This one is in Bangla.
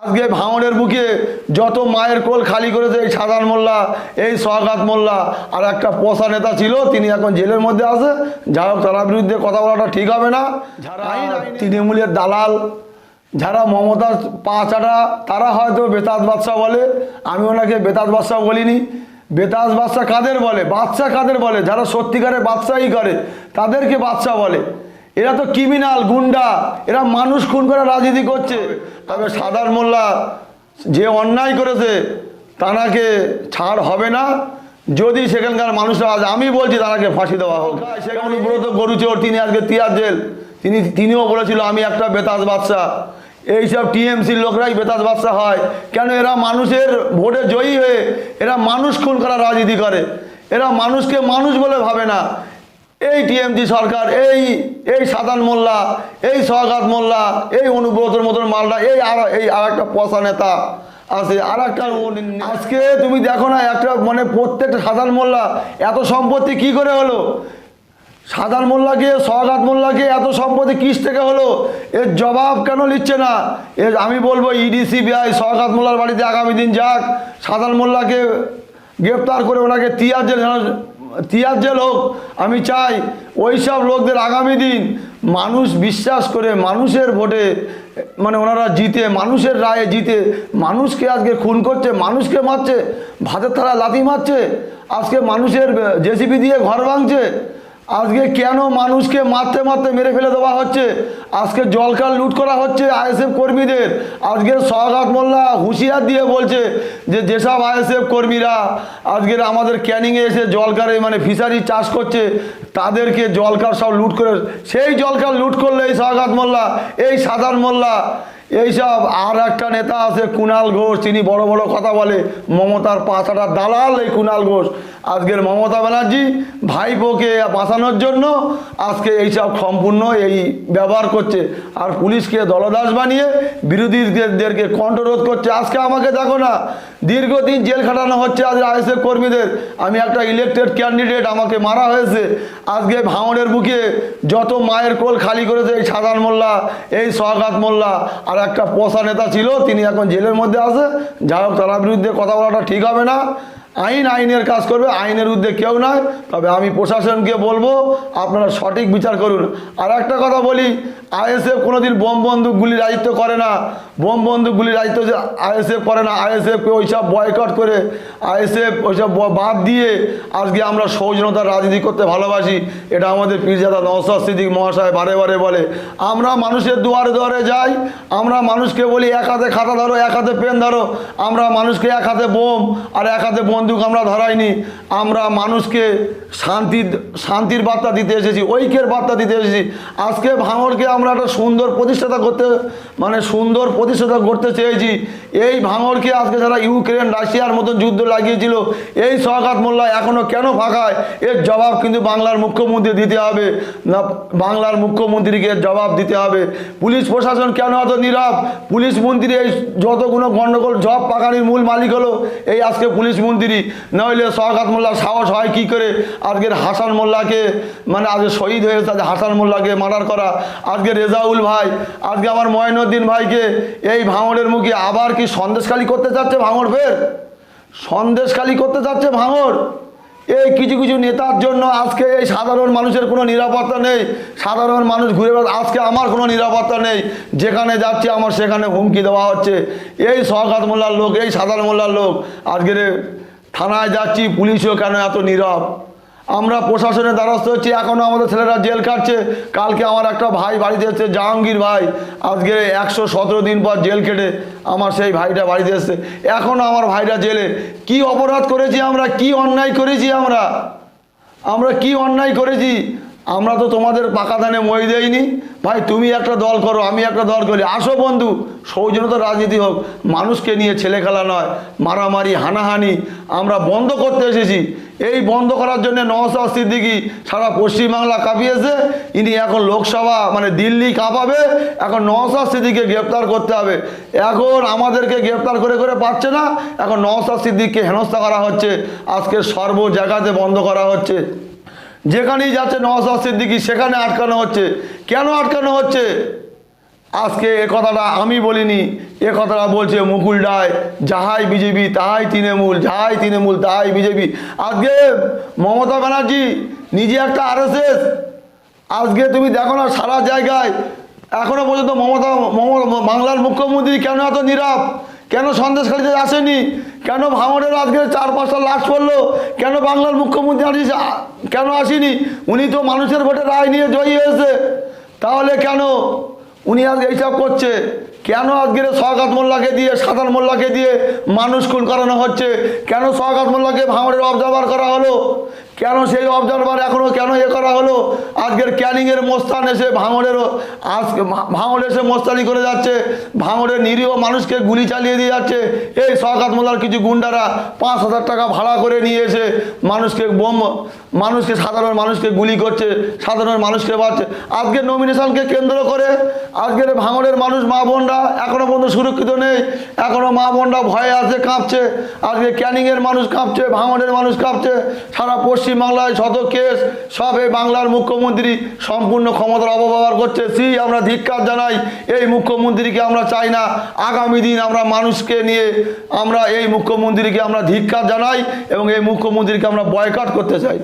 আজকে ভাঙড়ের বুকে যত মায়ের কোল খালি করেছে এই সাধারণ মোল্লা, এই সোহাগাত মোল্লা, আর একটা পশা নেতা ছিল, তিনি এখন জেলের মধ্যে আছে। যাই হোক, তার বিরুদ্ধে কথা বলাটা ঠিক হবে না। যারা তৃণমূলের দালাল, যারা মমতার পা চাটা, তারা হয়তো বেতাজ বাদশা বলে, আমি ওনাকে বেতাজ বাদশা বলিনি। বেতাজ বাদশা কাদের বলে? বাদশা কাদের বলে? যারা সত্যিকারের বাদশাহী করে তাদেরকে বাদশা বলে। এরা তো ক্রিমিনাল, গুন্ডা, এরা মানুষ খুন করে রাজনীতি করছে। তবে সাধারণ মোল্লা যে অন্যায় করেছে তাকে ছাড় হবে না। যদি সেখানকার মানুষরা, আজ আমি বলছি, তাকে ফাঁসি দেওয়া হোক। সেখানে অনুব্রত গরুচোর, তিনি আজকে তিয়ার জেল। তিনিও বলেছিল আমি একটা বেতাজ বাদশা। এইসব টিএমসির লোকরাই বেতাজ বাদশা হয় কেন? এরা মানুষের ভোটে জয়ী হয়ে এরা মানুষ খুন করা রাজনীতি করে। এরা মানুষকে মানুষ বলে ভাবে না। এই টিএমসি সরকার, এই সাধারণ মোল্লা, এই সোহাগাত মোল্লা, এই অনুব্রতর মতন মালটা, এই আর একটা পশা নেতা আছে, আর একটা। আজকে তুমি দেখো না, একটা মানে প্রত্যেকটা সাধারণ মোল্লা এত সম্পত্তি কি করে হলো? সাধারণ মোল্লাকে, সোহাগাত মোল্লাকে এত সম্পত্তি কিস থেকে হলো? এর জবাব কেন নিচ্ছে না? আমি বলবো ইডি সিবিআই সোহাগাত মোল্লার বাড়িতে আগামী দিন যাক, সাধারণ মোল্লাকে গ্রেপ্তার করে ওনাকে তিয়ার জেল হোক। আমি চাই ওই সব লোকদের আগামী দিন মানুষ বিশ্বাস করে, মানুষের ভোটে মানে ওনারা জিতে, মানুষের রায়ে জিতে, মানুষকে আজকে খুন করছে, মানুষকে মারছে, ভাতের থালা লাথি মারছে, আজকে মানুষের জেসিবি দিয়ে ঘর ভাঙছে। আজকে কেন মানুষকে মারতে মারতে মেরে ফেলে দেওয়া হচ্ছে? আজকে জলকার লুট করা হচ্ছে আইএসএফ কর্মীদের। আজকের সোহাগাত মোল্লা হুঁশিয়ার দিয়ে বলছে যে যেসব আইএসএফ কর্মীরা আজকের আমাদের ক্যানিংয়ে এসে জলকারে মানে ফিশারি চাষ করছে, তাদেরকে জলকার সব লুট করে, সেই জলকার লুট করলে এই সোহাগাত মোল্লা, এই সাধারণ মোল্লা, এইসব। আর একটা নেতা আছে কুণাল ঘোষ, তিনি বড় বড় কথা বলে, মমতার পাছাটার দালাল এই কুণাল ঘোষ। আজকের মমতা ব্যানার্জি ভাইপোকে বাঁচানোর জন্য আজকে এইসব সম্পূর্ণ এই ব্যবহার করছে, আর পুলিশকে দলদাস বানিয়ে বিরোধীদেরকে কণ্ঠরোধ করছে। আজকে আমাকে দেখো না, দীর্ঘদিন জেল খাটানো হচ্ছে আজ আইএসএফ কর্মীদের। আমি একটা ইলেকটেড ক্যান্ডিডেট, আমাকে মারা হয়েছে। আজকে ভাঙড়ের বুকে যত মায়ের কোল খালি করেছে এই সাধারণ মোল্লা, এই সোহাগাত মোল্লা, আর একটা পশা নেতা ছিল, তিনি এখন জেলের মধ্যে আছে। যাই হোক, তার বিরুদ্ধে কথা বলাটা ঠিক হবে না। আইনের কাজ করবে, আইনের ঊর্ধ্বে কেউ নয়। তবে আমি প্রশাসনকে বলবো, আপনারা সঠিক বিচার করুন। আর একটা কথা বলি, আইএসএফ কোনোদিন বোম বন্দুক গুলি রাজত্ব করে না। বোম বন্দুক গুলি রাজত্ব আইএসএফ করে না। আইএসএফকে ওইসব বয়কট করে, আইএসএফ ওইসব বাদ দিয়ে আজকে আমরা সৌজনতার রাজনীতি করতে ভালোবাসি। এটা আমাদের পীরজাদা নওশাদ সিদ্দিক মহাশয় বারে বারে বলে। আমরা মানুষের দুয়ারে দুয়ারে যাই, আমরা মানুষকে বলি এক হাতে খাতা ধরো, এক হাতে পেন ধরো। আমরা মানুষকে এক হাতে বোম আর এক হাতে বন্দুক আমরা ধরাইনি। আমরা মানুষকে শান্তির বার্তা দিতে এসেছি, ঐক্যের বার্তা দিতে এসেছি। আজকে ভাঙড়কে আমরা একটা সুন্দর প্রতিষ্ঠাতা করতে চেয়েছি। এই ভাঙড়কে আজকে যারা ইউক্রেন রাশিয়ার মতন যুদ্ধ লাগিয়েছিল, এই সোহাগাত মোল্লা এখনও কেন ফাঁকায়? এর জবাব কিন্তু বাংলার মুখ্যমন্ত্রী দিতে হবে না, বাংলার মুখ্যমন্ত্রীকে জবাব দিতে হবে। পুলিশ প্রশাসন কেন এত নীরব? পুলিশ মন্ত্রী এই যতগুলো গণ্ডগোল জব পাকানির মূল মালিক হলো এই আজকে পুলিশ মন্ত্রী। নইলে সোহাগাত মোল্লার সাহস হয় কি করে আজকের হাসান মোল্লাকে, মানে আজকে শহীদ হয়েছে হাসান মোল্লাকে মার্ডার করা? আজকে রেজাউল ভাই, আজকে আমার ময়নুদ্দিন ভাইকে এই ভাঙড়ের মুখে আবার কি সন্দেশখালী করতে চাচ্ছে ভাঙড়? ফের সন্দেশখালী করতে চাচ্ছে ভাঙড়। এই কিছু কিছু নেতার জন্য আজকে এই সাধারণ মানুষের কোনো নিরাপত্তা নেই। সাধারণ মানুষ ঘুরে বেড়াচ্ছে। আজকে আমার কোনো নিরাপত্তা নেই, যেখানে যাচ্ছে আমার সেখানে হুমকি দেওয়া হচ্ছে। এই সোহাগাত মোল্লার লোক, এই সাধারণ মোল্লার লোক। আজকের থানায় যাচ্ছি, পুলিশও কেন এত নীরব? আমরা প্রশাসনের দ্বারস্থ হচ্ছি, এখনও আমাদের ছেলেরা জেল কাটছে। কালকে আমার একটা ভাই বাড়িতে এসছে, জাহাঙ্গীর ভাই, আজকে 117 দিন পর জেল কেটে আমার সেই ভাইটা বাড়িতে এসছে। এখনও আমার ভাইটা জেলে। কি অপরাধ করেছি আমরা? কি অন্যায় করেছি আমরা কি অন্যায় করেছি? আমরা তো তোমাদের পাকা ধানে মই দেইনি ভাই। তুমি একটা দল করো, আমি একটা দল করি, আসো বন্ধু, সৌজন্যতার রাজনীতি হোক। মানুষকে নিয়ে ছেলে খেলা নয়, মারামারি হানাহানি আমরা বন্ধ করতে এসেছি। এই বন্ধ করার জন্য নওশাদ সিদ্দিকী সারা পশ্চিমবাংলা কাঁপিয়েছে। ইনি এখন লোকসভা মানে দিল্লি কাঁপাবে। এখন নওশাদ সিদ্দিকীকে গ্রেপ্তার করতে হবে। এখন আমাদেরকে গ্রেপ্তার করে করে পাচ্ছে না, এখন নওশাদ সিদ্দিকীকে হেনস্থা করা হচ্ছে। আজকে সর্ব জায়গাতে বন্ধ করা হচ্ছে। যেখানেই যাচ্ছে নওশাদ সিদ্দিকী সেখানে আটকানো হচ্ছে। কেন আটকানো হচ্ছে? আজকে এ কথাটা আমি বলিনি, এ কথাটা বলছে মুকুল রায়। যাহাই বিজেপি তাহাই তৃণমূল, যাহাই তৃণমূল তাহাই বিজেপি। আজকে মমতা ব্যানার্জি নিজে একটা আরএসএস। আজকে তুমি দেখো না সারা জায়গায় এখনো পর্যন্ত বাংলার মুখ্যমন্ত্রী কেন এত নীরব? কেন সন্দেশখালীতে আসেনি? কেন ভাঙড়ের আজকে 4-5টা লাশ পড়লো? কেন বাংলার মুখ্যমন্ত্রী কেন আসেনি? উনি তো মানুষের ভোটে রায় নিয়ে জয়ী হয়েছে, তাহলে কেন উনি আজকে এইসব করছে? কেন আজকের সওগাত মোল্লাকে দিয়ে, সাধারণ মোল্লাকে দিয়ে মানুষ খুন করানো হচ্ছে? কেন সওগাত মোল্লাকে ভাঙড়ের অবজারভার করা হলো? কেন সেই অবজারভার এখনও কেন করা হলো? আজকের ক্যানিংয়ের মোস্তান এসে ভাঙড়ে এসে মোস্তানি করে যাচ্ছে, ভাঙড়ের নিরীহ মানুষকে গুলি চালিয়ে দিয়ে যাচ্ছে। এই সওগাত মোল্লার কিছু গুন্ডারা 5,000 টাকা ভাড়া করে নিয়ে এসে সাধারণ মানুষকে গুলি করছে, সাধারণ মানুষকে মারছে। আজকের নমিনেশনকে কেন্দ্র করে আজকের ভাঙড়ের মানুষ, মা বোনরা এখনও পর্যন্ত সুরক্ষিত নেই। এখনও মা বোনরা ভয়ে আছে, কাঁপছে। আজকে ক্যানিংয়ের মানুষ কাঁপছে, ভাঙড়ের মানুষ কাঁপছে। সারা পশ্চিমবাংলায় শত কেস, সব এই বাংলার মুখ্যমন্ত্রী সম্পূর্ণ ক্ষমতার অপব্যবহার করছে। আমরা ধিক্কার জানাই। এই মুখ্যমন্ত্রীকে আমরা চাই না। আগামী দিন আমরা মানুষকে নিয়ে আমরা এই মুখ্যমন্ত্রীকে আমরা ধিক্কার জানাই এবং এই মুখ্যমন্ত্রীকে আমরা বয়কট করতে চাই।